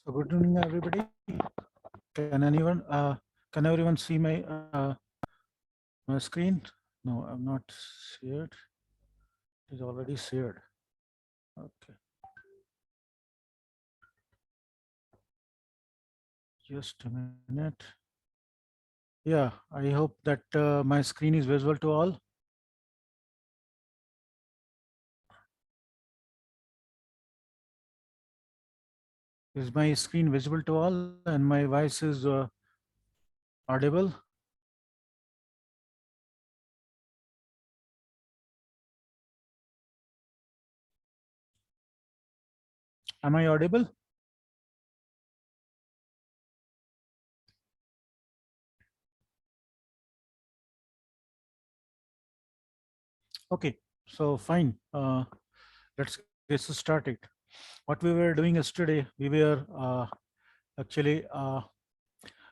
So good evening, everybody. Can anyone, can everyone see my screen? No, I'm not shared. It is already shared. Okay, just a minute. Yeah, I hope that my screen is visible to all. Is my screen visible to all and my voice is audible? Am I audible? Okay, so fine. Let's get started. What we were doing yesterday, we were actually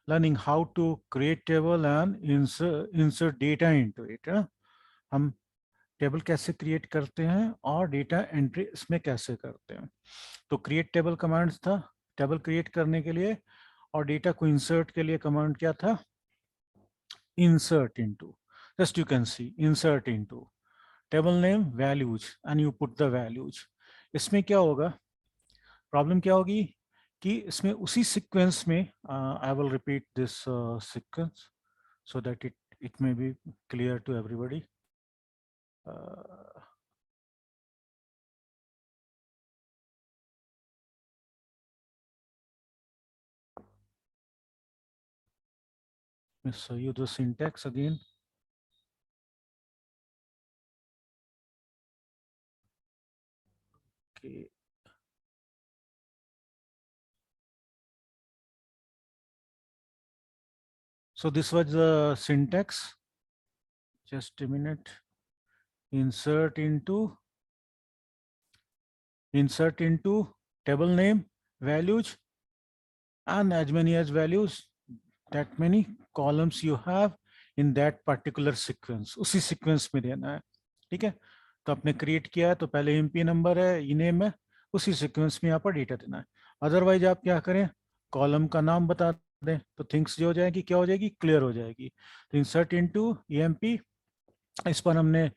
learning how to create table and insert data into it. हम table कैसे create करते हैं और data entry इसमें कैसे करते हैं. तो क्रिएट टेबल कमांड्स था टेबल क्रिएट करने के लिए, और डेटा को इंसर्ट के लिए कमांड क्या था, insert into. Just you can see insert into table name values and you put the values. इसमें क्या होगा, प्रॉब्लम क्या होगी कि इसमें उसी सीक्वेंस में I will repeat this sequence so that it may be clear to everybody. Let me show you the syntax again. Okay. So this was the syntax. Just a minute. Insert into table name values, and as many as values, that many columns you have in that particular sequence. उसी sequence में देना है. ठीक है, तो आपने create किया है तो पहले एमपी नंबर है, ई नेम है, उसी सीक्वेंस में यहाँ पर डेटा देना है. अदरवाइज आप क्या करें, कॉलम का नाम बता दें तो थिंग्स जो हो जाएगी क्या हो जाएगी, क्लियर हो जाएगी. तो इंसर्ट इनटू ईएमपी, इस पर हमने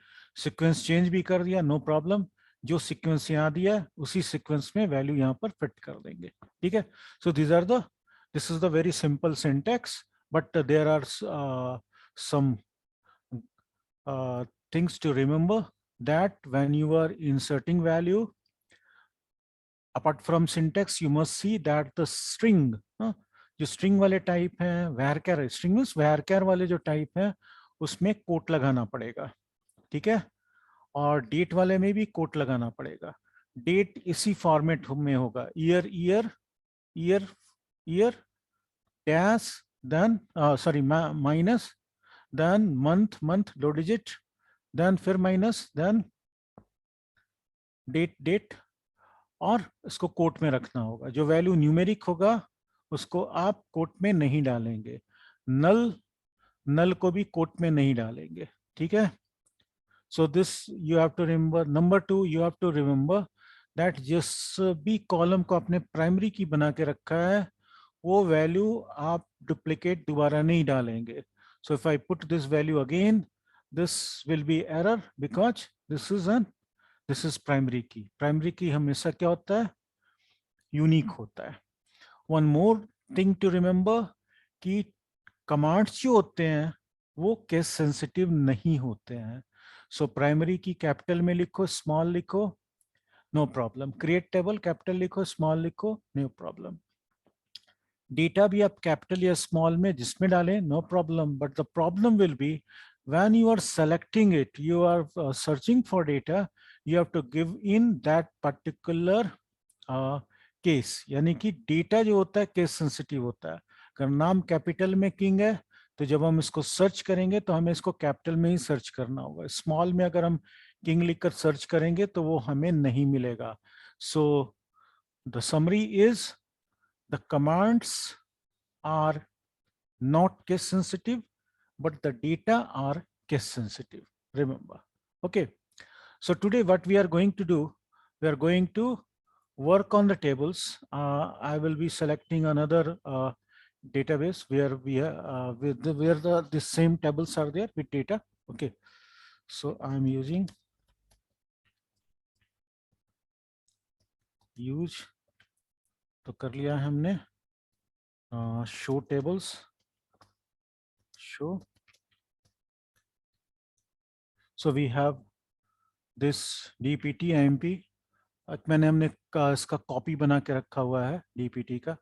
सीक्वेंस चेंज भी कर दिया, नो प्रॉब्लम. जो सीक्वेंस यहाँ दिया है उसी सीक्वेंस में वैल्यू यहाँ पर फिट कर देंगे. ठीक है, so this are the this is the very simple syntax, but there are some things to remember, that when you are inserting value, apart from syntax you must see that the string, जो string वाले type हैं, varchar string means varchar वाले जो type हैं उसमें coat लगाना पड़ेगा. ठीक है, और डेट वाले में भी कोट लगाना पड़ेगा. डेट इसी फॉर्मेट में होगा, year year year year dash, then sorry minus, then month month 2 digit, then फिर माइनस, देन डेट डेट, और इसको कोट में रखना होगा. जो वैल्यू न्यूमेरिक होगा उसको आप कोट में नहीं डालेंगे, नल नल को भी कोट में नहीं डालेंगे. ठीक है, so this you have to remember. Number 2, you have to remember that जिस भी कॉलम को आपने प्राइमरी की बना के रखा है वो वैल्यू आप डुप्लीकेट दोबारा नहीं डालेंगे. So if I put this value again, this will be error because this is primary key. Primary key हमेशा क्या होता है, यूनिक होता है. One more thing to remember कि कमांड्स जो होते हैं वो केस सेंसिटिव नहीं होते हैं. सो प्राइमरी की कैपिटल में लिखो, स्मॉल लिखो, no problem. Create table capital लिखो, स्मॉल लिखो, नो प्रॉब्लम. डेटा भी आप कैपिटल या स्मॉल में जिसमें डालें, no problem. But the problem will be when you are selecting it, you are searching for data, you have to give in that particular case. यानी कि data जो होता है केस सेंसिटिव होता है. अगर नाम कैपिटल में किंग है तो जब हम इसको सर्च करेंगे तो हमें इसको कैपिटल में ही सर्च करना होगा. स्मॉल में अगर हम किंग लिखकर सर्च करेंगे तो वो हमें नहीं मिलेगा. So the summary is, the commands are not case sensitive, but the data are case sensitive. Remember. Okay. So today what we are going to do, we are going to work on the tables. I will be selecting another database where where the same tables are there with data. Okay, so I'm using use, तो कर लिया है हमने. Show tables, show. So we have this dpt imp. मैंने हमने इसका copy बना के रखा हुआ है dpt का.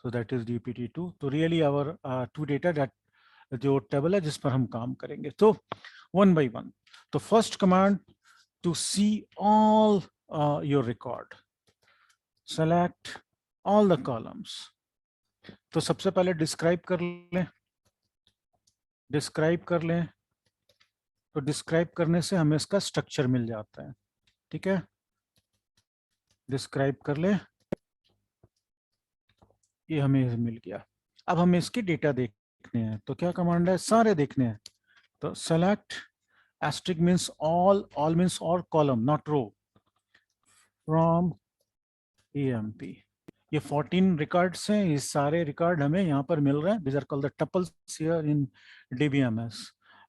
So that is dpt2. तो really our two data that जो टेबल है जिस पर हम काम करेंगे. तो one by one. तो first command to see all your record, select all the columns. तो सबसे पहले डिस्क्राइब कर लें. तो डिस्क्राइब करने से हमें इसका स्ट्रक्चर मिल जाता है. ठीक है, डिस्क्राइब कर लें, ये हमें मिल गया. अब हमें इसके डेटा देखने हैं. तो क्या कमांड है, सारे देखने हैं. तो select asterisk means all means all column not row from EMP. ये 14 रिकॉर्ड्स हैं. ये सारे रिकॉर्ड हमें यहाँ पर मिल रहे हैं. These are called the tuples here in DBMS.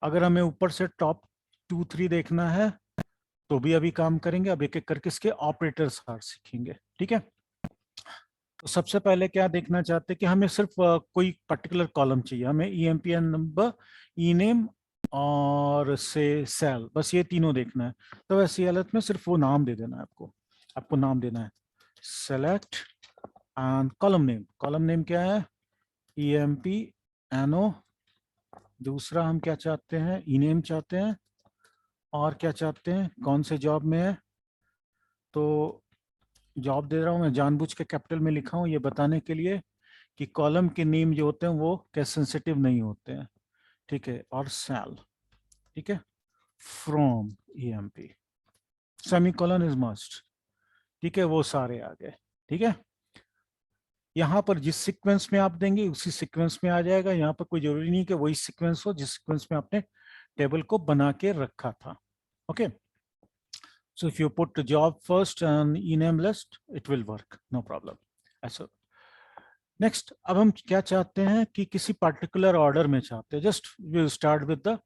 अगर हमें ऊपर से टॉप 2-3 देखना है तो भी अभी काम करेंगे. अब एक एक करके इसके ऑपरेटर्स सीखेंगे. ठीक है, तो सबसे पहले क्या देखना चाहते हैं कि हमें सिर्फ कोई पर्टिकुलर कॉलम चाहिए. हमें EMPN नंबर, ENAME और से सेल, बस ये तीनों देखना है. तो वैसी हालत में सिर्फ वो नाम दे देना है. आपको नाम देना है. सेलेक्ट एंड कॉलम नेम क्या है, EMPNO. दूसरा हम क्या चाहते हैं, ENAME चाहते हैं. और क्या चाहते हैं, कौन से जॉब में है. तो जॉब दे रहा हूं मैं, जानबूझ के कैपिटल में लिखा हूं ये बताने के लिए कि कॉलम के नेम जो होते हैं वो क्या सेंसिटिव नहीं होते हैं. ठीक है, और सेल. ठीक है, from EMP, semicolon is must. ठीक है, वो सारे आ गए. ठीक है, यहाँ पर जिस सीक्वेंस में आप देंगे उसी सीक्वेंस में आ जाएगा. यहाँ पर कोई जरूरी नहीं कि वही सीक्वेंस हो जिस सीक्वेंस में आपने टेबल को बना के रखा था. Okay, so if you put the job first and ename list it will work, no problem. ऐसा. नेक्स्ट, अब हम क्या चाहते हैं कि किसी पर्टिकुलर ऑर्डर में चाहते हैं. Just we start with the,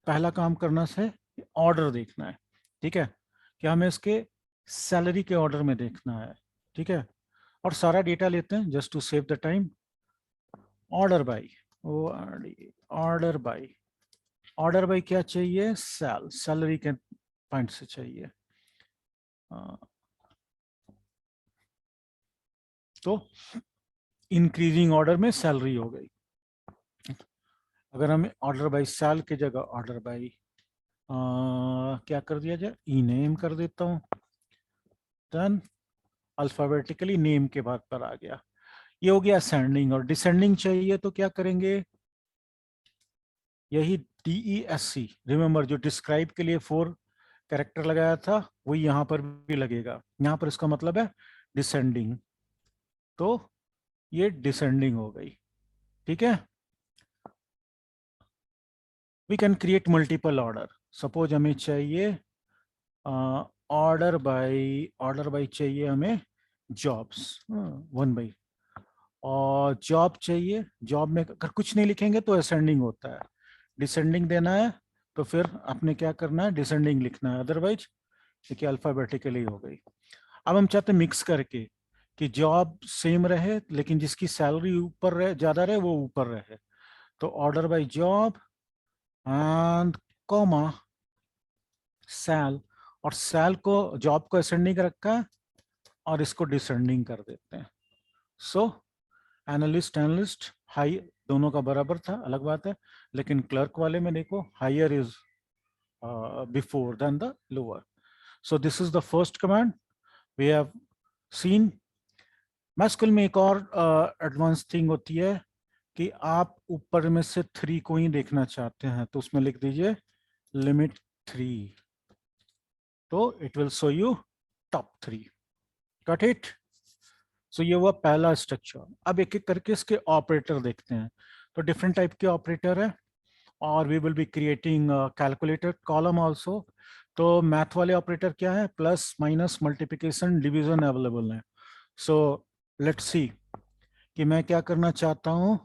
पहला काम करना है ऑर्डर देखना है. ठीक है, कि हमें इसके सैलरी के ऑर्डर में देखना है. ठीक है, और सारा डेटा लेते हैं just to save the time. Order by, order by क्या चाहिए, सैलरी के पॉइंट से चाहिए. तो इंक्रीजिंग ऑर्डर में सैलरी हो गई. अगर हमें ऑर्डर बाय सेल की जगह ऑर्डर बाय क्या कर दिया जाए, ENAME कर देता हूँ. देन अल्फाबेटिकली नेम के बाद पर आ गया. ये हो गया असेंडिंग. और डिसेंडिंग चाहिए तो क्या करेंगे, यही DESC. रिमेंबर जो डिस्क्राइब के लिए 4 कैरेक्टर लगाया था वही यहाँ पर भी लगेगा. यहाँ पर इसका मतलब है डिसेंडिंग. तो ये डिसेंडिंग हो गई. ठीक है, we can create multiple order. Suppose हमें चाहिए ऑर्डर बाय चाहिए हमें जॉब्स 1 बाई. और जॉब चाहिए, जॉब में अगर कुछ नहीं लिखेंगे तो असेंडिंग होता है. डिसेंडिंग देना है तो फिर आपने क्या करना है, डिसेंडिंग लिखना है. अदरवाइज देखिए अल्फाबेटिकली हो गई. अब हम चाहते हैं मिक्स करके कि जॉब सेम रहे लेकिन जिसकी सैलरी ऊपर रहे, ज्यादा रहे, वो ऊपर रहे. तो order by job and comma sal. और सेल को, जॉब को असेंडिंग रखा है और इसको डिसेंडिंग कर देते हैं. सो एनालिस्ट हाई दोनों का बराबर था, अलग बात है. लेकिन क्लर्क वाले में देखो higher is before then the lower. So this is the first command we have seen. मैस्कुल में एक और एडवांस थिंग होती है कि आप ऊपर में से 3 को ही देखना चाहते हैं तो उसमें लिख दीजिए लिमिट 3. तो it will show you top 3. Got it. So ये हुआ पहला स्ट्रक्चर. अब एक एक करके इसके ऑपरेटर देखते हैं. तो डिफरेंट टाइप के ऑपरेटर है और we will be creating calculator column also. तो मैथ वाले ऑपरेटर क्या है, plus minus multiplication division available है। सो लेट्स सी कि मैं क्या करना चाहता हूँ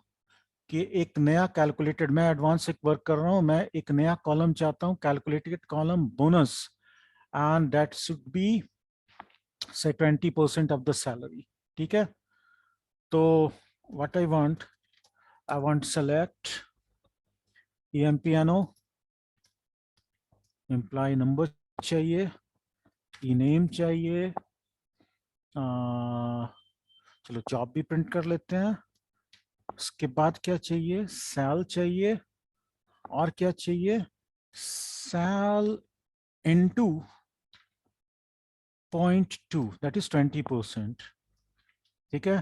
कि एक नया कैलकुलेटेड, मैं एडवांस एक वर्क कर रहा हूँ, मैं एक नया कॉलम चाहता हूँ, calculated column bonus, and that should be say 20% of the salary. ठीक है, तो what I want select EMPNO, employee number चाहिए, ई नेम चाहिए, चलो जॉब भी प्रिंट कर लेते हैं। उसके बाद क्या चाहिए, सेल चाहिए, और क्या चाहिए, सेल इनटू 0.2, दैट इज 20%। ठीक है,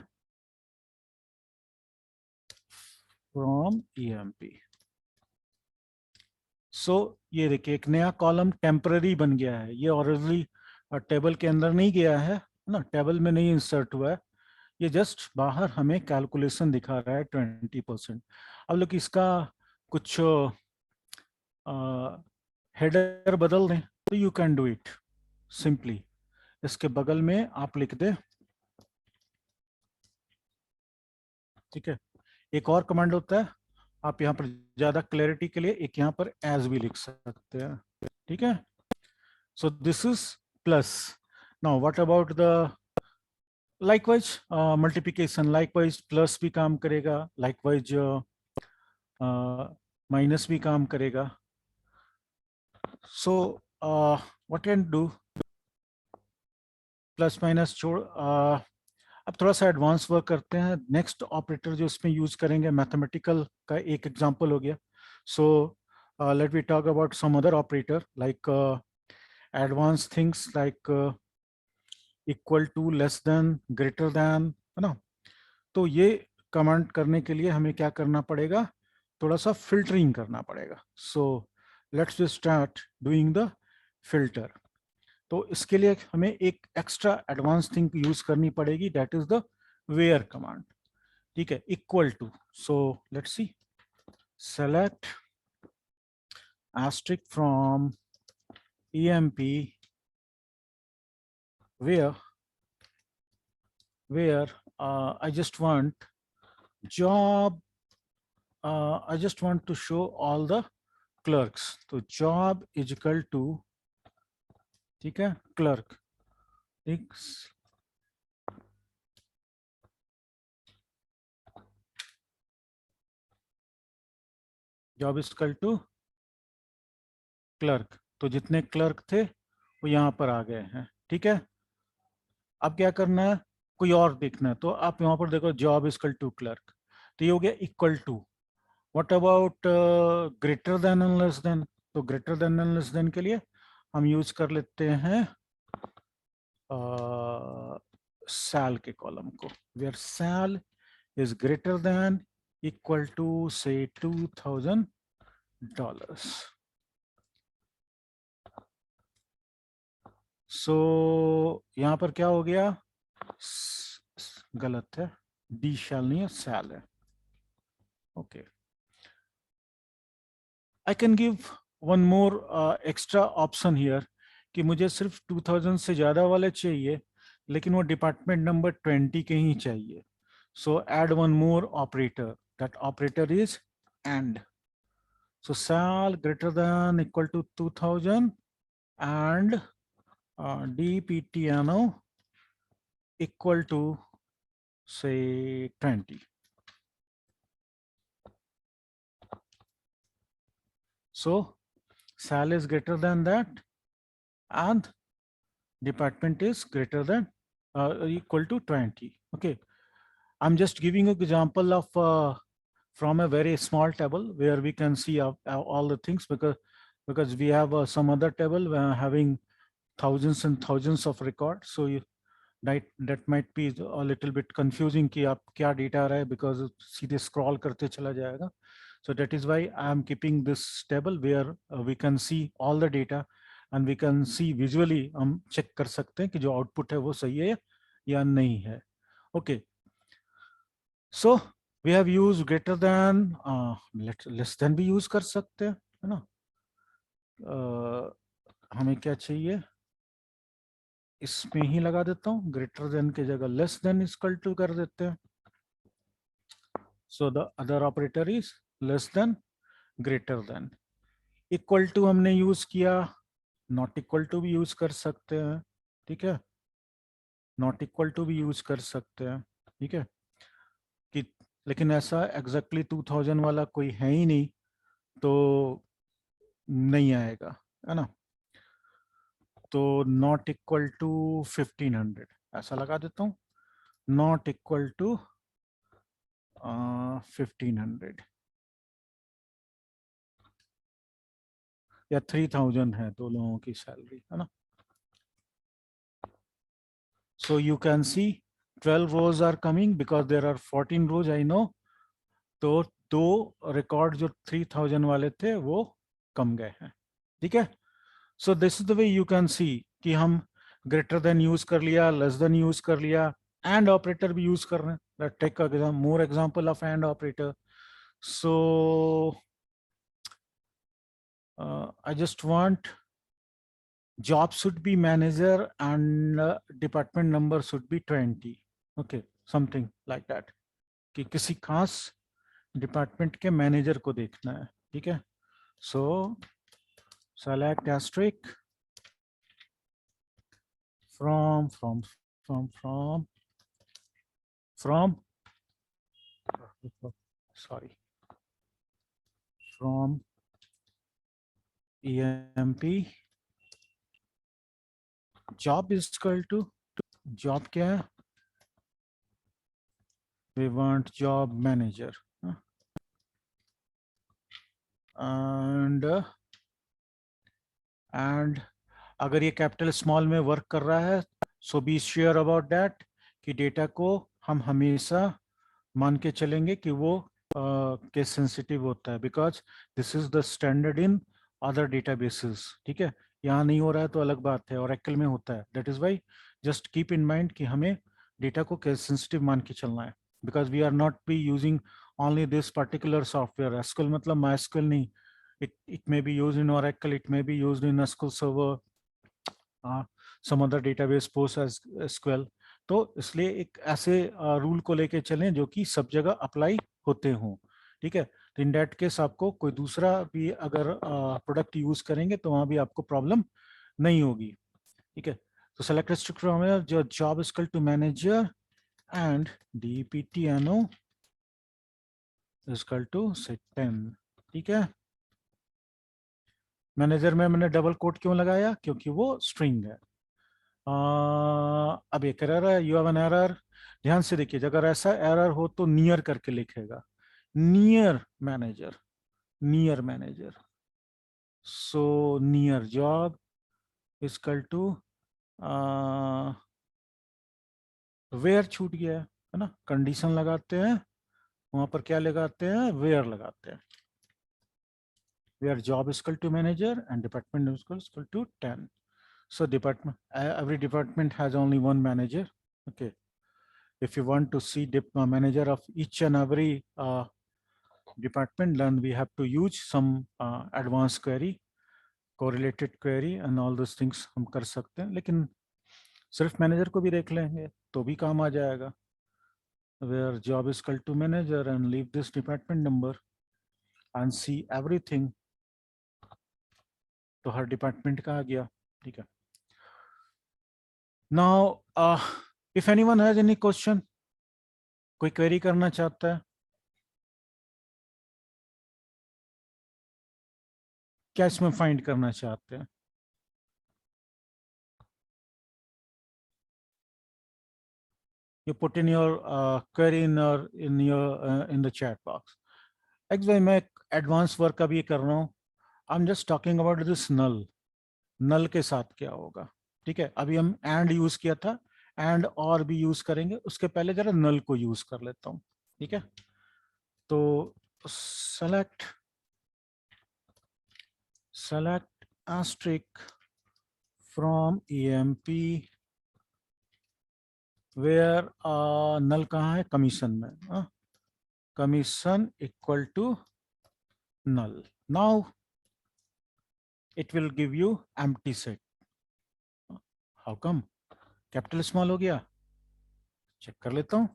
फ्रॉम EMP। सो ये देखिए एक नया कॉलम टेम्पररी बन गया है, ये ऑलरेडी टेबल के अंदर नहीं गया है ना, टेबल में नहीं इंसर्ट हुआ है, ये जस्ट बाहर हमें कैलकुलेशन दिखा रहा है 20%। अब लोग इसका कुछ हेडर बदल दें तो you can do it simply. इसके बगल में आप लिख दें, ठीक है, एक और कमांड होता है, आप यहाँ पर ज्यादा क्लैरिटी के लिए एक यहाँ पर एज भी लिख सकते हैं। ठीक है, so this is plus. Now what about the likewise multiplication, likewise plus भी काम करेगा, लाइकवाइज माइनस भी काम करेगा। So what can do, plus minus छोड़, अब थोड़ा सा एडवांस वर्क करते हैं। नेक्स्ट ऑपरेटर जो इसमें यूज करेंगे, मैथमेटिकल का एक एग्जांपल हो गया। So let we talk about some other operator like advance things like equal to, less than, greater than, है ना। तो ये कमांड करने के लिए हमें क्या करना पड़ेगा, थोड़ा सा फिल्टरिंग करना पड़ेगा। So let's start doing the filter. तो इसके लिए हमें एक एक्स्ट्रा एडवांस थिंग यूज करनी पड़ेगी, that is the where command. ठीक है, equal to, so let's see, select asterisk from EMP where I just want job, I just want to show all the clerks, तो job is equal to, ठीक है, clerk, ठीक, job is equal to clerk, तो जितने clerk थे वो यहाँ पर आ गए हैं। ठीक है, अब क्या करना है, कोई और देखना है, तो आप यहाँ पर देखो job is equal to clerk, तो ये हो गया equal to. What about greater than and less than, तो greater than and less than के लिए हम यूज कर लेते हैं सैल के कॉलम को, where sal is greater than equal to say $2000। सो यहाँ पर क्या हो गया, गलत है, डी शैल नहीं है, सैल है। Okay, I can give one more extra option here कि मुझे सिर्फ 2000 से ज़्यादा वाले चाहिए, लेकिन वो डिपार्टमेंट नंबर 20 के ही चाहिए। So add one more operator, that operator is and. So sal greater than equal to 2000 and DPTNO equal to से 20। So sal is greater than that and department is greater than equal to 20. Okay, I'm just giving you example of from a very small table where we can see all the things, because we have some other table having thousands and thousands of records, so that might be a little bit confusing कि आप क्या data आ रहा है, because सीधे scroll करते चला जाएगा. So that is why I am keeping this table where we can see all the data and we can see visually, हम check कर सकते हैं कि जो output है वो सही है या नहीं है. Okay, so we have used greater than, less than भी use कर सकते हैं, है ना. हमें क्या चाहिए, इसमें ही लगा देता हूँ, ग्रेटर देन की जगह लेस देन इक्वल टू कर देते हैं. So the other operator is less than, greater than. Equal to हमने यूज किया, नॉट इक्वल टू भी यूज कर सकते हैं. ठीक है, नॉट इक्वल टू भी यूज कर सकते हैं. ठीक है, कि लेकिन ऐसा एग्जैक्टली 2000 वाला कोई है ही नहीं, तो नहीं आएगा, है ना. तो नॉट इक्वल टू 1500 ऐसा लगा देता हूँ, नॉट इक्वल टू 1500 या 3000 है दो लोगों की सैलरी, है ना. So you can see 12 rows are coming because there are 14 rows, I know. तो दो रिकॉर्ड जो 3000 वाले थे वो कम गए हैं. ठीक है, so this is the way you can सी कि हम ग्रेटर देन यूज कर लिया, लेस देन यूज कर लिया, एंड ऑपरेटर भी यूज कर रहे हैं. Let's take more example of and operator. So I just want job should be manager and department number should be 20. Okay, something like that. कि किसी खास डिपार्टमेंट के मैनेजर को देखना है. ठीक है, सो select asterisk from from sorry, from EMP job is equal to job क्या है, we want job manager and अगर ये कैपिटल स्मॉल में वर्क कर रहा है, सो बी श्योर अबाउट दैट कि डेटा को हम हमेशा मान के चलेंगे कि वो केस सेंसिटिव होता है, because this is the standard in other databases. ठीक है, यहाँ नहीं हो रहा है तो अलग बात है, ओरेकल में होता है. That is why just keep in mind कि हमें डेटा को केस सेंसिटिव मान के चलना है, because we are not be using only this particular software. SQL मतलब माई एसक्यूएल नहीं, it may be used in Oracle, it may be used in SQL Server, some other database PostgreSQL. तो इसलिए एक ऐसे रूल को लेके चलें जो कि सब जगह अप्लाई होते हों. ठीक है, तो इन डेट केस आपको कोई दूसरा भी अगर प्रोडक्ट यूज करेंगे तो वहां भी आपको प्रॉब्लम नहीं होगी. ठीक है, तो सेलेक्ट स्ट्रक्चर हमें जो job equal to manager and DPTNO equal to say 10. ठीक है, मैनेजर में मैंने डबल कोट क्यों लगाया, क्योंकि वो स्ट्रिंग है. अब एक एरर है, यू हैव एन एरर. ध्यान से देखिए, अगर ऐसा एरर हो तो नियर करके लिखेगा, near manager, near manager. So near job equal to where छूट गया है ना, कंडीशन लगाते हैं, वहां पर क्या लगाते हैं, वेयर लगाते हैं. Where job equal to manager and department equal to 10. So department, every department has only one manager. Okay. If you want to see the manager of each and every department, then we have to use some advanced query, correlated query and all those things हम कर सकते हैं. लेकिन सिर्फ manager को भी देख लेंगे तो भी काम आ जाएगा. Where job is equal to manager and leave this department number and see everything. तो हर डिपार्टमेंट का आ गया. ठीक है. Now, if anyone has any question, कोई क्वेरी करना चाहता है, क्या इसमें फाइंड करना चाहते हैं. You put in your query in the chat box. Actually मैं एडवांस वर्क अभी कर रहा हूँ. I am just talking about this null. Null के साथ क्या होगा. ठीक है, अभी हम एंड यूज किया था, एंड और भी यूज करेंगे. उसके पहले जरा नल को यूज कर लेता हूँ. ठीक है, तो select asterisk from EMP where null कहाँ है, कमीशन में. Commission equal to null. Now it will give you empty set. How come? Capital small हो गया, चेक कर लेता हूं.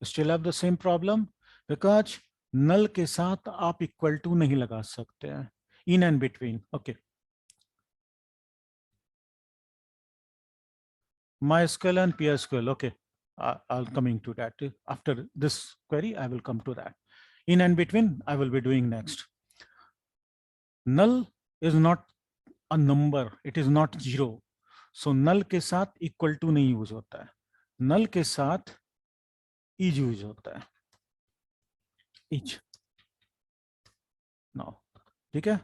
Still have the same problem because null के साथ आप इक्वल टू नहीं लगा सकते हैं. इन and between. Okay, MySQL and PSQL. Okay, I'll coming to that after this query. I will come to that. In and between, I will be doing next. Null is not a number. It is not zero. So null के साथ equal to नहीं use होता है. null के साथ is use होता है. is. Now, ठीक है.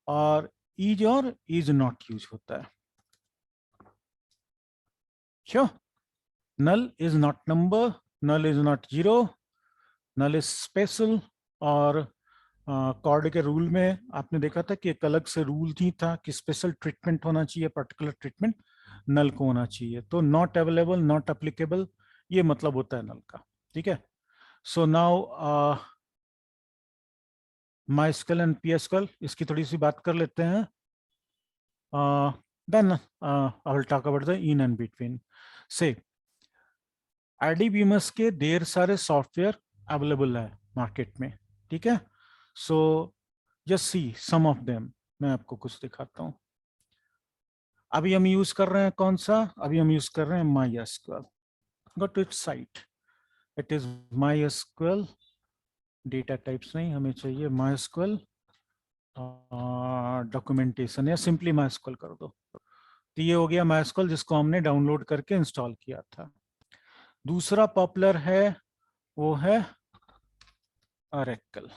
और is और is not यूज होता है. Sure. Null is not number. Null is not zero. Null is special. और कॉर्ड के रूल में आपने देखा था कि एक अलग से रूल नहीं था कि स्पेशल ट्रीटमेंट होना चाहिए, पर्टिकुलर ट्रीटमेंट नल को होना चाहिए. तो नॉट अवेलेबल, नॉट एप्लीकेबल, ये मतलब होता है नल का. ठीक है. So now MySQL and PSQL, इसकी थोड़ी सी बात कर लेते हैं. Then I will talk about the in and between. Say RDBMS के ढेर सारे सॉफ्टवेयर अवेलेबल है मार्केट में. ठीक है. So just see some of them. मैं आपको कुछ दिखाता हूँ. अभी हम यूज कर रहे हैं कौन सा? अभी हम यूज कर रहे हैं MySQL. Go to its site. It is MySQL. Data types नहीं, हमें चाहिए MySQL डॉक्यूमेंटेशन, या सिंपली MySQL कर दो. तो ये हो गया MySQL जिसको हमने डाउनलोड करके इंस्टॉल किया था. दूसरा पॉपुलर है वो है Oracle.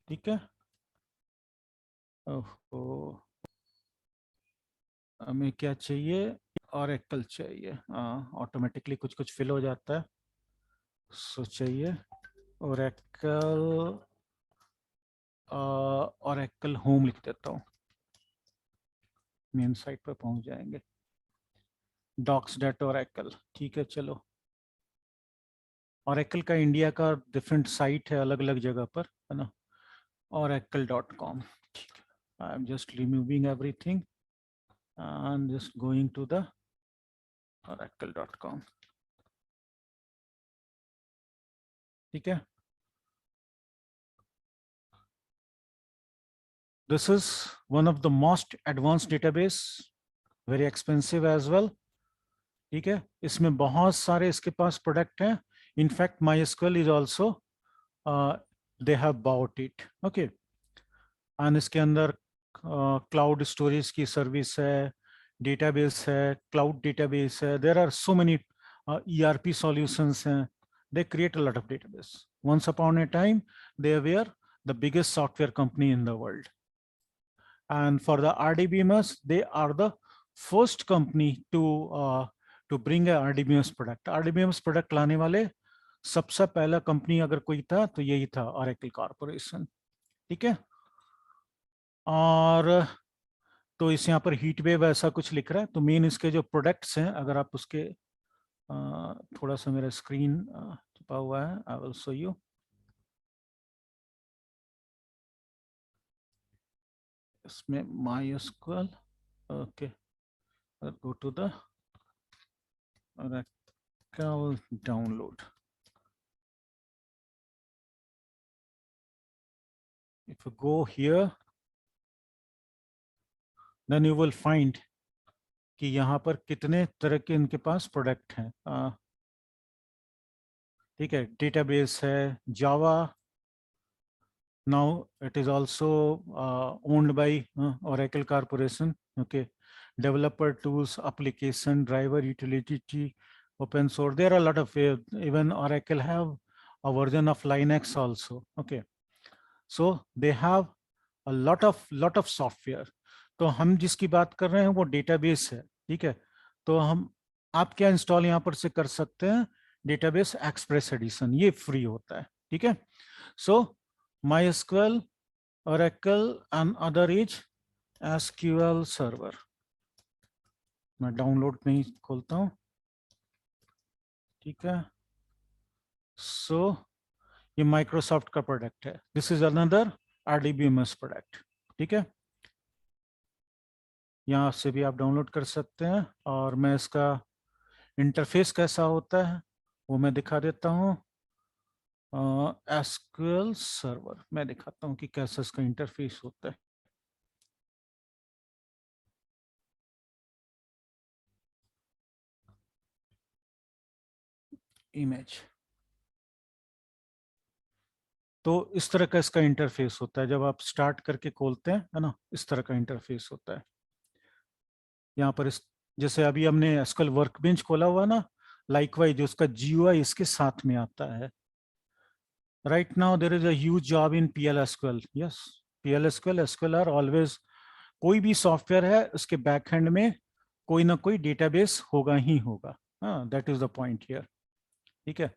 ठीक है. ओह, हमें क्या चाहिए? Oracle चाहिए. ऑटोमेटिकली कुछ कुछ फिल हो जाता है. सो चाहिए Oracle. Oracle होम लिख देता हूँ, मेन साइट पर पहुंच जाएंगे. docs.oracle. ठीक है. चलो, Oracle का इंडिया का डिफरेंट साइट है, अलग अलग जगह पर है ना. oracle.com. ठीक है. आई am just removing everything and just going to the oracle.com. ठीक है. This is one of the most advanced database, very expensive as well. ठीक है. इसमें बहुत सारे इसके पास प्रोडक्ट हैं. In fact MySQL is also they have bought it. Okay. And इसके अंदर क्लाउड स्टोरेज की सर्विस है, डेटाबेस है, क्लाउड डेटाबेस है. There are so many ERP solutions हैं. they create a lot of database. Once upon a time they were the biggest software company in the world, and for the RDBMS they are the first company to bring a RDBMS product. RDBMS product लाने वाले सबसे पहला company अगर कोई था तो यही था, Oracle Corporation. ठीक है. और तो इस यहाँ पर हीट वेव ऐसा कुछ लिख रहा है. तो मेन इसके जो प्रोडक्ट्स हैं, अगर आप उसके थोड़ा सा मेरा स्क्रीन छुपा हुआ है, आई विल शो यू. इसमें MySQL. Okay, go to the Oracle download. If you go here, then you will find कि यहाँ पर कितने तरह के इनके पास प्रोडक्ट हैं. ठीक है. डेटाबेस है, जावा. Now it is also owned by Oracle Corporation. Okay. Developer tools, application, driver, utility, open source. There are a lot of, even Oracle have a version of Linux also. Okay. So they have a lot of software. तो हम जिसकी बात कर रहे हैं वो database है. ठीक है. तो हम आप क्या इंस्टॉल यहाँ पर से कर सकते हैं? डेटाबेस एक्सप्रेस एडिशन, ये फ्री होता है. ठीक है. सो MySQL, Oracle and other is SQL Server. मैं डाउनलोड में ही खोलता हूँ. ठीक है. सो ये माइक्रोसॉफ्ट का प्रोडक्ट है, this is another RDBMS product, ठीक है। यहाँ से भी आप डाउनलोड कर सकते हैं, और मैं इसका इंटरफेस कैसा होता है वो मैं दिखा देता हूँ। एसक्यूएल सर्वर मैं दिखाता हूँ कि कैसा इसका इंटरफेस होता है। इमेज, तो इस तरह का इसका इंटरफेस होता है, जब आप स्टार्ट करके खोलते हैं, है ना, इस तरह का इंटरफेस होता है। यहाँ पर इस, जैसे अभी हमने एसक्यूएल वर्कबेंच खोला हुआ ना, लाइकवाइज उसका GUI इसके साथ में आता है। Right now there is a huge job in PL/SQL, yes, PL/SQL, SQL are always, कोई भी सॉफ्टवेयर है उसके बैक एंड में कोई ना कोई डेटाबेस होगा ही होगा। हाँ, that is the point here, ठीक है।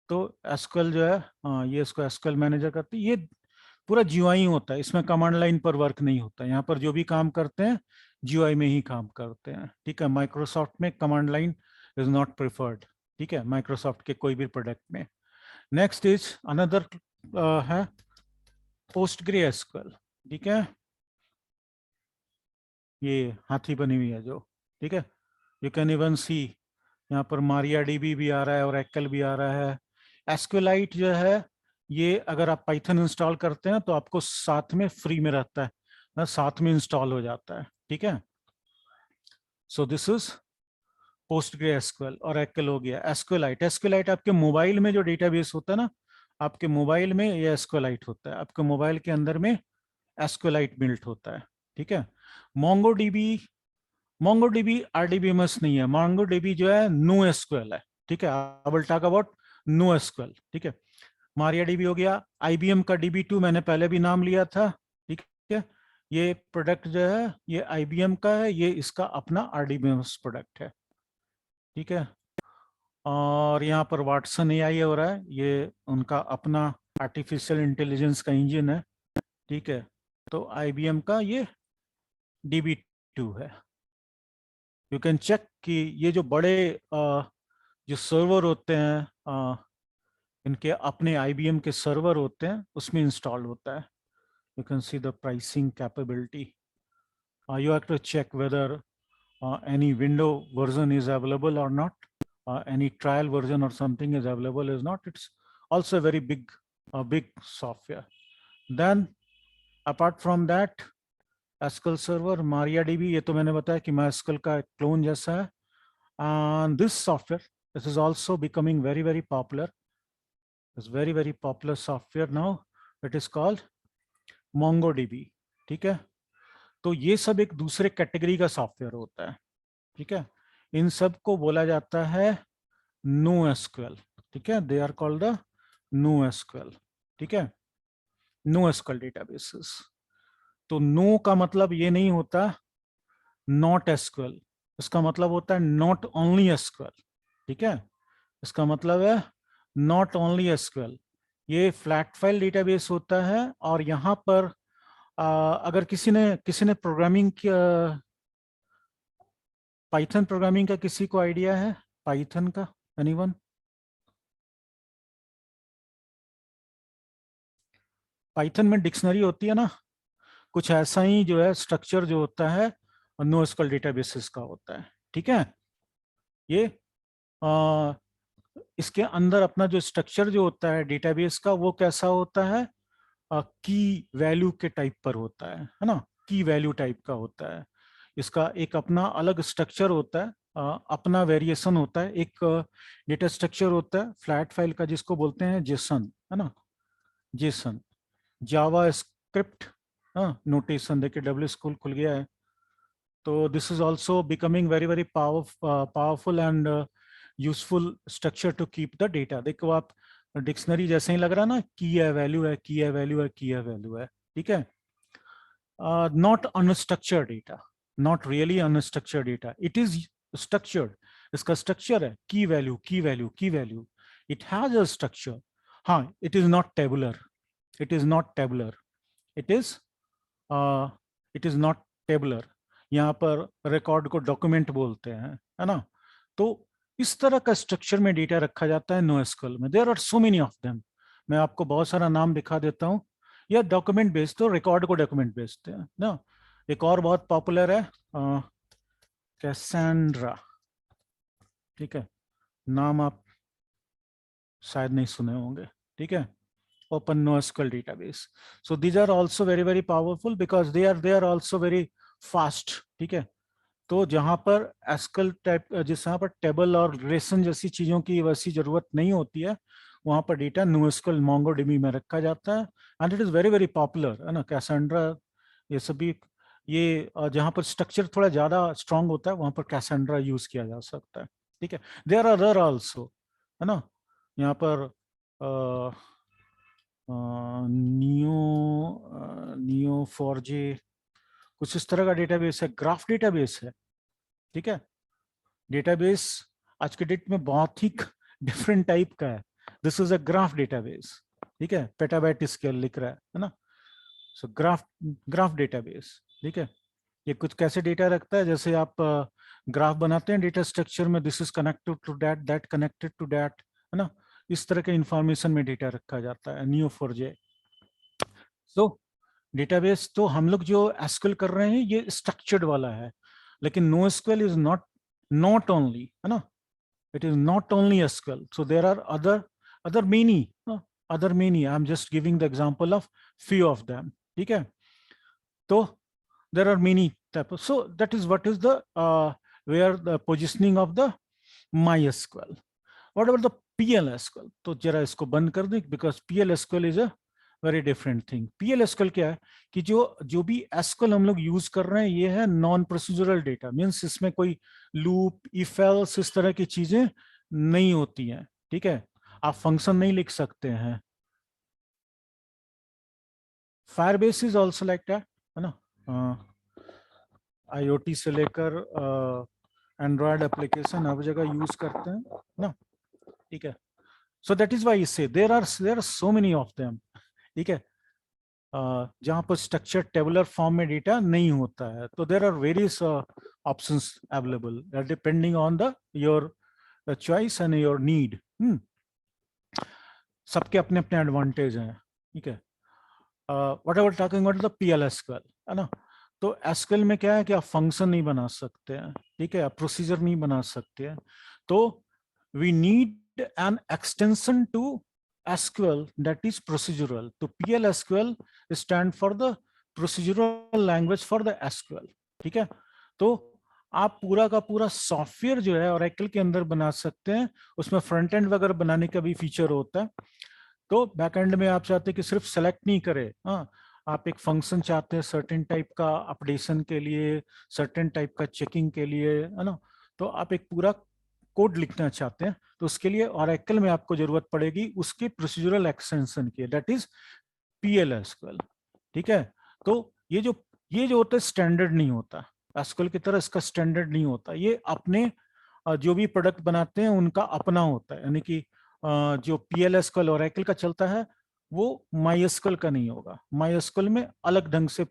तो एसक्यूएल जो है, हाँ, ये इसको एसक्यूएल मैनेजर करती है, ये पूरा GUI होता है, इसमें कमांड लाइन पर वर्क नहीं होता। यहाँ पर जो भी काम करते हैं GUI में ही काम करते हैं, ठीक है। माइक्रोसॉफ्ट में command line is not preferred, ठीक है, माइक्रोसॉफ्ट के कोई भी प्रोडक्ट में। नेक्स्ट इज अनदर है PostgreSQL, ठीक है। ये हाथी बनी हुई है जो, ठीक है, यू कैन इवन सी यहाँ पर MariaDB भी आ रहा है और एक्ल भी आ रहा है। एसक्यूएलाइट जो है, ये अगर आप पाइथन इंस्टॉल करते हैं तो आपको साथ में फ्री में रहता है ना, साथ में इंस्टॉल हो जाता है, ठीक है। सो दिस इज PostgreSQL, और एक्ल हो गया। एसक्यूएलाइट, एसक्यूएलाइट आपके मोबाइल में जो डेटाबेस होता है ना, आपके मोबाइल में ये एसक्यूएलाइट होता है, आपके मोबाइल के अंदर में एसक्यूएलाइट बिल्ट होता है, ठीक है। मोंगोडीबी, मोंगोडीबी RDBMS नहीं है, मोंगोडीबी जो है नो एसक्यूएल है, ठीक है। I will talk about no SQL, ठीक है। MariaDB हो गया। IBM का DB2 मैंने पहले भी नाम लिया था, ठीक है। ये प्रोडक्ट जो है ये IBM का है, ये इसका अपना RDBMS प्रोडक्ट है, ठीक है। और यहाँ पर वाटसन AI हो रहा है, ये उनका अपना आर्टिफिशियल इंटेलिजेंस का इंजन है, ठीक है। तो IBM का ये DB2 है। यू कैन चेक कि ये जो बड़े जो सर्वर होते हैं, इनके अपने IBM के सर्वर होते हैं, उसमें इंस्टॉल होता है। You can see the pricing capability. You have to check whether any window version is available or not, any trial version or something is available is not. It's also a very big software. Then apart from that, SQL Server, MariaDB, ये तो मैंने बताया कि MySQL का clone जैसा है। And this software, this is also becoming very popular. It's very popular software now. It is called MongoDB, ठीक है। तो ये सब एक दूसरे कैटेगरी का सॉफ्टवेयर होता है, ठीक है। इन सब को बोला जाता है नो एसक्यूएल, ठीक है। They are called the no SQL, ठीक है, नो एसक्यूएल डेटाबेसेस। तो नो का मतलब ये नहीं होता नॉट एसक्यूएल, इसका मतलब होता है नॉट ओनली एसक्यूएल, ठीक है। इसका मतलब है नॉट ओनली एसक्यूएल, ये फ्लैट फाइल डेटाबेस होता है। और यहाँ पर अगर किसी ने प्रोग्रामिंग पाइथन प्रोग्रामिंग का किसी को आइडिया है, पाइथन का, एनीवन? पाइथन में डिक्शनरी होती है ना, कुछ ऐसा ही जो है स्ट्रक्चर जो होता है NoSQL डेटाबेसेस का होता है, ठीक है। ये आ, इसके अंदर अपना जो स्ट्रक्चर जो होता है डेटाबेस का, वो कैसा होता है, की वैल्यू के टाइप पर होता है ना, की वैल्यू टाइप का होता है। इसका एक अपना अलग स्ट्रक्चर होता है, अपना वेरिएशन होता है। एक डेटा स्ट्रक्चर होता है फ्लैट फाइल का, जिसको बोलते हैं जेसन, है ना, जेसन। जावा स्क्रिप्ट, हाँ, नोटेशन, देखिए डब्ल्यू स्कूल खुल गया है। तो this is also becoming very powerful and useful structure to keep the data. देखो आप, डिक्शनरी जैसे ही लग रहा है ना, की है, वैल्यू है, की है, वैल्यू है, की है, वैल्यू है, ठीक है। Not unstructured data, not really unstructured data, it is structured. इसका स्ट्रक्चर है key value, key value, key value, it has a structure. हाँ, it is not tabular, it is not tabular, it is it is not tabular. यहाँ पर record को document बोलते हैं, है ना। तो इस तरह का स्ट्रक्चर में डेटा रखा जाता है NoSQL में। There are so many of them, मैं आपको बहुत सारा नाम दिखा देता हूँ, या डॉक्यूमेंट बेस्ड, तो रिकॉर्ड को डॉक्यूमेंट बेस्ड है ना। एक और बहुत पॉपुलर है कैसेंड्रा, ठीक है, नाम आप शायद नहीं सुने होंगे, ठीक है। Open NoSQL database, so these are also very very powerful because they are also very fast, ठीक है। तो जहां पर एसक्यूएल टाइप, जहाँ पर टेबल और रिलेशन जैसी चीजों की वैसी जरूरत नहीं होती है, वहां पर डेटा NoSQL MongoDB में रखा जाता है, and it is very very popular, है ना, कैसेंड्रा, ये सभी। ये जहां पर स्ट्रक्चर थोड़ा ज्यादा स्ट्रांग होता है वहां पर कैसेंड्रा यूज किया जा सकता है, ठीक है। देयर आर अदर आल्सो, है ना, यहाँ पर नियो नियो 4J, कुछ इस तरह का डेटाबेस है, ग्राफ डेटाबेस है, ठीक है। डेटाबेस आज के डेट में बहुत ही डिफरेंट टाइप का है। This is a graph database, ठीक है, पेटाबाइट स्केल लिख रहा है ना। सो ग्राफ, ग्राफ डेटाबेस, ठीक है। ये कुछ कैसे डेटा रखता है, जैसे आप ग्राफ बनाते हैं डेटा स्ट्रक्चर में, this is connected to that, that connected to that, है ना, इस तरह के इंफॉर्मेशन में डेटा रखा जाता है Neo4j। सो डेटाबेस तो हम लोग जो एसक्यूएल कर रहे हैं ये स्ट्रक्चर्ड वाला है, लेकिन no SQL is not, not only, है ना, it is not only SQL, so there are other many, other many, I'm just giving the example of few of them, ठीक है। तो there are many types, so that is what is the where the positioning of the MySQL। what about the PL/SQL? तो जरा इसको बंद कर दें, because PL/SQL is a very different thing. PL/SQL क्या है कि जो जो भी एसक्यूएल हम लोग यूज कर रहे हैं ये है नॉन प्रोसीजरल डेटा, मींस इसमें कोई लूप, इफ एल्स इस तरह की चीजें नहीं होती हैं, ठीक है। आप फंक्शन नहीं लिख सकते हैं। Firebase is also like that, है ना, IoT से लेकर एंड्रॉयड एप्लीकेशन हर जगह यूज करते हैं ना, ठीक है। So that is why say there are so many of them, ठीक है। जहां पर स्ट्रक्चर टेबुलर फॉर्म में डेटा नहीं होता है, तो there are various options available depending on the your choice and your need. सबके अपने अपने एडवांटेज हैं, ठीक है। Whatever talking about the PL/SQL, है ना, तो एसक्यूएल में क्या है कि आप फंक्शन नहीं बना सकते हैं, ठीक है, आप प्रोसीजर नहीं बना सकते हैं, तो we need an extension to SQL that is procedural, तो PL/SQL stand for the procedural language for the SQL, ठीक है। तो आप पूरा का पूरा सॉफ्टवेयर जो है Oracle के अंदर बना सकते हैं, उसमें फ्रंट एंड वगैरह बनाने का भी फीचर होता है। तो बैकएंड में आप चाहते हैं कि सिर्फ सेलेक्ट नहीं करे, हाँ, आप एक फंक्शन चाहते हैं सर्टेन टाइप का अपडेशन के लिए, सर्टेन टाइप का चेकिंग के लिए, है ना, तो आप एक पूरा कोड लिखना चाहते हैं, तो उसके लिए Oracle में आपको जरूरत पड़ेगी उसके प्रोसीजरल एक्सटेंशन की, दैट इज PL/SQL, ठीक है। तो ये जो होता है स्टैंडर्ड नहीं होता, एसक्यूएल की तरह इसका स्टैंडर्ड नहीं होता, ये अपने जो भी प्रोडक्ट बनाते हैं उनका अपना होता है, यानी कि जो PL/SQL Oracle का चलता है वो MySQL का नहीं होगा। MySQL में अलग ढंग से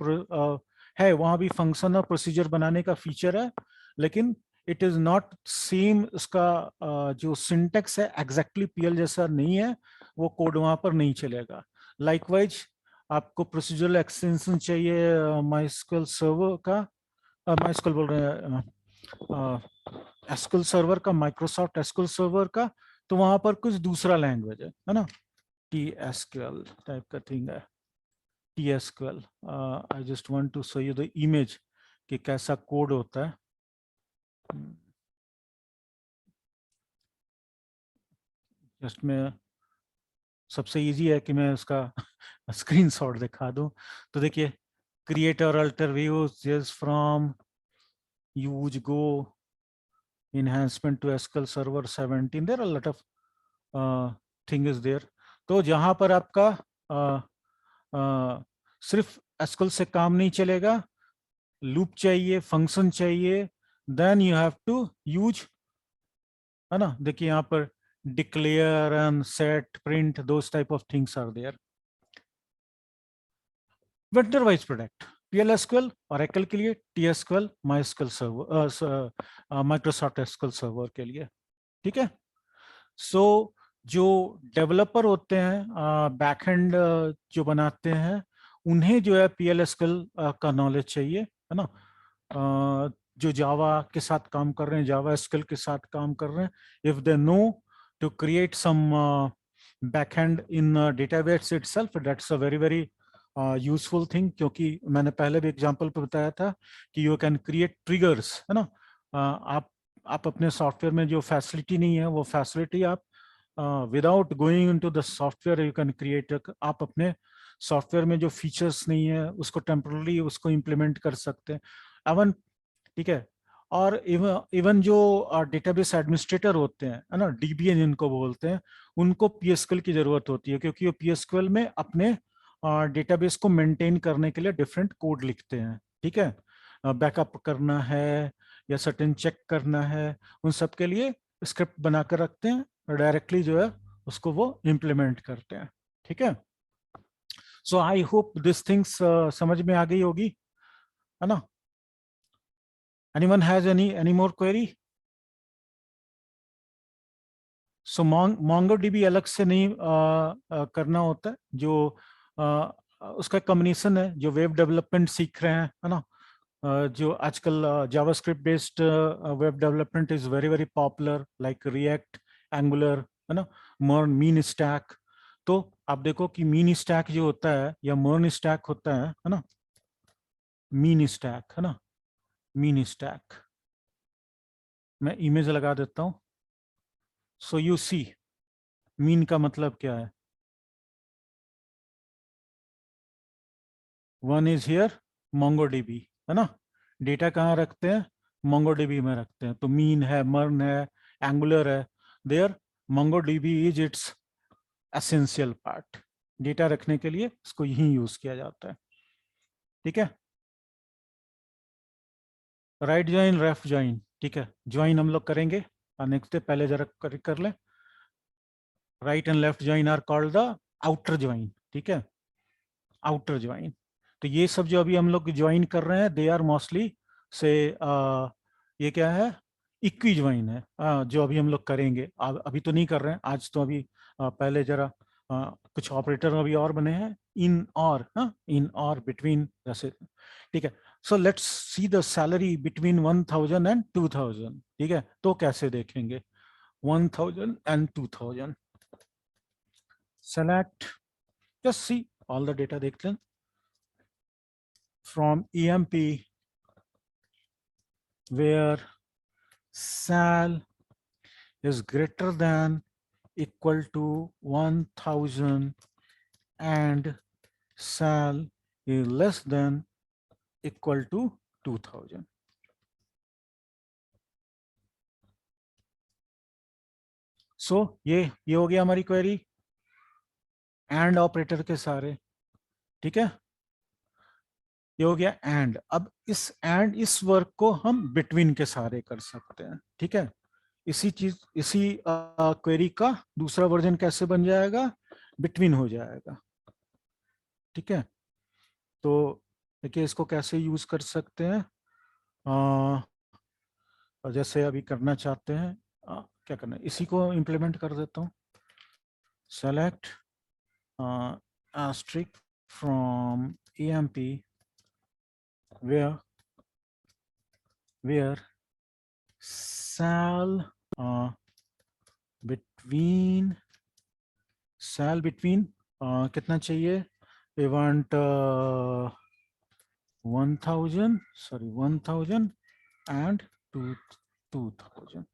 है, वहां भी फंक्शन और प्रोसीजर बनाने का फीचर है, लेकिन इट इज नॉट सेम, उसका जो सिंटेक्स है एग्जैक्टली PL जैसा नहीं है, वो कोड वहां पर नहीं चलेगा। लाइकवाइज आपको प्रोसीजरल एक्सटेंशन चाहिए MySQL सर्वर का, MySQL बोल रहे हैं एसक्यूएल सर्वर का, माइक्रोसॉफ्ट एसक्यूएल सर्वर का, तो वहां पर कुछ दूसरा लैंग्वेज है ना, TSQL टाइप का थिंग है, TSQL। I just want to show you the image कि कैसा कोड होता है। जस्ट में सबसे इजी है कि मैं उसका स्क्रीनशॉट दिखा दूं, तो देखिए, क्रिएट और alter views just from use go enhancement to SQL Server 17, there are a lot of thing is there। तो जहां पर आपका सिर्फ SQL से काम नहीं चलेगा, लूप चाहिए, फंक्शन चाहिए, then you have to use, है ना, देखिए यहाँ पर declare and set, print, those type of things are there. Vector wise product PL/SQL Oracle के लिए, TSQL MySQL server, Microsoft SQL server के लिए, ठीक है। सो जो डेवलपर होते हैं, बैकएंड जो बनाते हैं, उन्हें जो है PLSQL का नॉलेज चाहिए, है ना। जो जावा के साथ काम कर रहे हैं, जावा स्किल के साथ काम कर रहे हैं, if they know to create some backend in database itself, that's a very very useful thing, क्योंकि मैंने पहले भी एग्जांपल पे बताया था कि यू कैन क्रिएट ट्रिगर्स, है ना। आप अपने सॉफ्टवेयर में जो फैसिलिटी नहीं है वो फैसिलिटी आप without going into the software you can create. आप अपने सॉफ्टवेयर में जो फीचर्स नहीं है उसको टेम्परली उसको इम्प्लीमेंट कर सकते हैं अवन, ठीक है। और इवन इवन जो डेटाबेस एडमिनिस्ट्रेटर होते हैं, है ना, DBA जिनको बोलते हैं, उनको PSQL की जरूरत होती है, क्योंकि वो PSQL में अपने डेटाबेस को मेंटेन करने के लिए डिफरेंट कोड लिखते हैं, ठीक है। बैकअप करना है या सर्टेन चेक करना है, उन सब के लिए स्क्रिप्ट बनाकर रखते हैं और डायरेक्टली जो है उसको वो इम्प्लीमेंट करते हैं, ठीक है। सो आई होप दिस थिंग्स समझ में आ गई होगी, है ना। Anyone has any more query? So MongoDB अलग से नहीं करना होता है, जो उसका कॉम्बिनेशन है, जो वेब डेवलपमेंट सीख रहे हैं, है ना। जो आजकल JavaScript based web development is very very popular, like react, angular, है ना, मर्न, मीन स्टैक। तो आप देखो कि मीन स्टैक जो होता है या मर्न स्टैक होता है ना, मीन स्टैक, है ना, मीन स्टैक, मैं इमेज लगा देता हूँ। सो यू सी मीन का मतलब क्या है, वन इज हियर MongoDB, है ना। डेटा कहाँ रखते हैं, MongoDB में रखते हैं, तो मीन है, मर्न है, एंगुलर है, there MongoDB is its essential part. Data रखने के लिए इसको यही यूज किया जाता है, ठीक है। राइट ज्वाइन, लेफ्ट ज्वाइन, ठीक है, ज्वाइन हम लोग करेंगे नेक्स्ट डे, पहले जरा कर लें। Right and left join are called the outer join, ठीक है, आउटर ज्वाइन। तो ये सब जो अभी हम लोग ज्वाइन कर रहे हैं, दे आर मोस्टली से ये क्या है, इक्वी ज्वाइन है, जो अभी हम लोग करेंगे। अभी तो नहीं कर रहे हैं आज, तो अभी पहले जरा कुछ ऑपरेटर अभी और बने हैं, इन और, इन और, बिटवीन, जैसे, ठीक है। So let's see the salary between 1000 and 2000, ठीक है। तो कैसे देखेंगे 1000 and 2000, select, just see all the data, देख लें from EMP where sal is greater than equal to 1000 and sal is less than equal to 2000. सो ये हो गया हमारी क्वेरी एंड ऑपरेटर के सारे, ठीक है। ये हो गया एंड। अब इस वर्क को हम बिटवीन के सारे कर सकते हैं, ठीक है। इसी क्वेरी का दूसरा वर्जन कैसे बन जाएगा, बिटवीन हो जाएगा, ठीक है। तो देखिए इसको कैसे यूज कर सकते हैं, जैसे अभी करना चाहते हैं, क्या करना है, इसी को इम्प्लीमेंट कर देता हूँ। Select asterisk from EMP where sal between कितना चाहिए, we want 1000, sorry 1000 and 2000,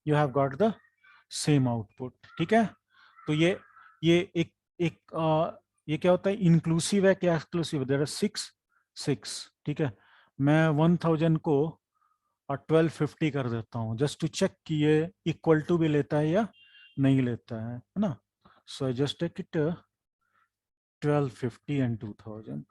you have got the same output, ठीक है। तो ये ये क्या होता है, इंक्लूसिव है क्या एक्सक्लूसिव, देयर आर 6, ठीक है। मैं 1000 को और 1250 कर देता हूँ, जस्ट टू चेक कि ये इक्वल टू भी लेता है या नहीं लेता है ना। So I just take it 1250 and 2000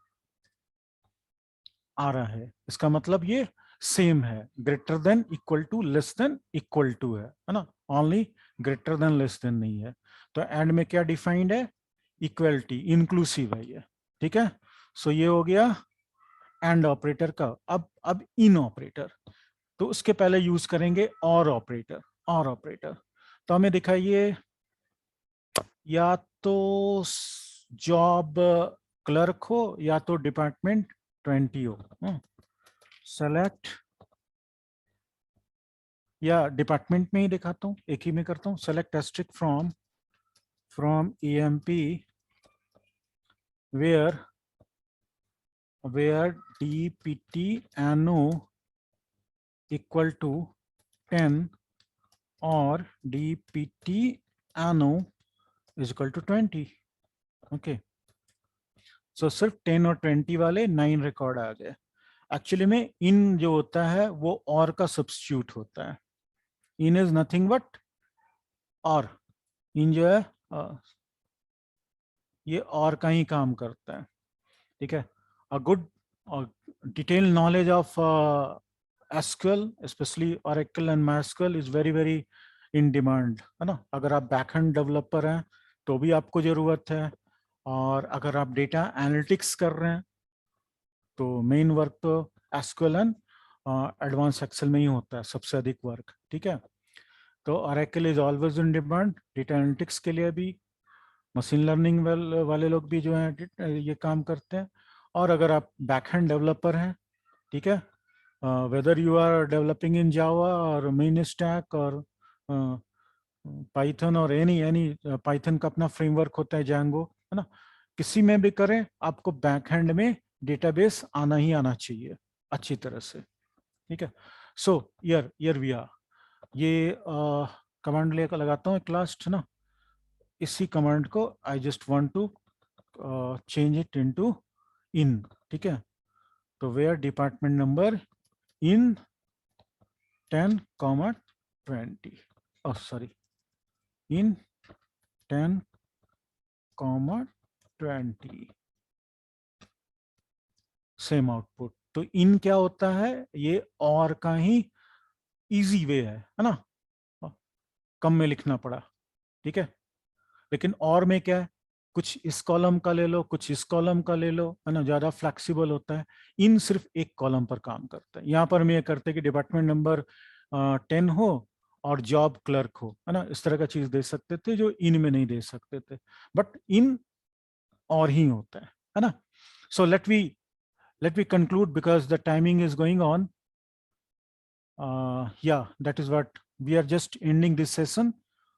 आ रहा है, इसका मतलब ये सेम है, greater than equal to less than equal to है ना, only greater than less than नहीं है। तो एंड में क्या डिफाइंड है, इक्वलिटी, इंक्लूसिव है ये, ठीक है। सो ये हो गया एंड ऑपरेटर का। अब इन ऑपरेटर, तो उसके पहले यूज करेंगे और ऑपरेटर, तो हमें दिखाइए, या तो जॉब क्लर्क हो या तो डिपार्टमेंट 20 हो। सेलेक्ट, या डिपार्टमेंट में ही दिखाता हूँ, एक ही में करता हूँ। Select asterisk from EMP where DPT anno equal to 10 और DPT anno is equal to 20। Okay, सो सिर्फ 10 और 20 वाले 9 रिकॉर्ड आ गए। एक्चुअली में इन जो होता है वो और का सब्स्टिट्यूट होता है। इन इज नथिंग बट और, इन जो है ये और का ही काम करता है। ठीक है, a good detail knowledge of SQL, specially Oracle and MySQL is very very in demand, है ना। अगर आप बैकएंड डेवलपर हैं तो भी आपको जरूरत है, और अगर आप डेटा एनालिटिक्स कर रहे हैं तो मेन वर्क तो SQL एंड एडवांस एक्सेल में ही होता है, सबसे अधिक वर्क। ठीक है, तो Oracle is always in demand data analytics के लिए भी, मशीन लर्निंग वाले लोग भी जो हैं ये काम करते हैं। और अगर आप बैकएंड डेवलपर हैं, ठीक है, whether you are developing in Java और मेन स्टैक और पाइथन और एनी पाइथन का अपना फ्रेमवर्क होता है जैंगो, है ना, किसी में भी करें आपको बैकएंड में डेटाबेस आना ही आना चाहिए अच्छी तरह से। ठीक है, सो यर वी आर, ये कमांड लेकर लगाता हूँ एक लास्ट, है ना। इसी कमांड को I just want to change it into in. ठीक है, तो where department number in 10,20, oh sorry, in 10,20 same output. तो इन क्या होता है, ये और का ही इजी वे है ना, कम में लिखना पड़ा। ठीक है, लेकिन और में क्या है, कुछ इस कॉलम का ले लो, कुछ इस कॉलम का ले लो, है ना, ज्यादा फ्लेक्सिबल होता है। इन सिर्फ एक कॉलम पर काम करता है। यहाँ पर हम ये करते कि डिपार्टमेंट नंबर 10 हो और जॉब क्लर्क हो, है ना, इस तरह का चीज दे सकते थे जो इन में नहीं दे सकते थे, बट इन और ही होता है ना। So let we conclude because the timing is going on. Yeah, that is what we are just ending this session.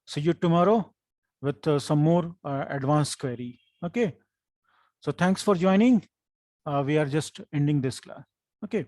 See you tomorrow with some more advanced query. Okay, so thanks for joining. We are just ending this class. Okay.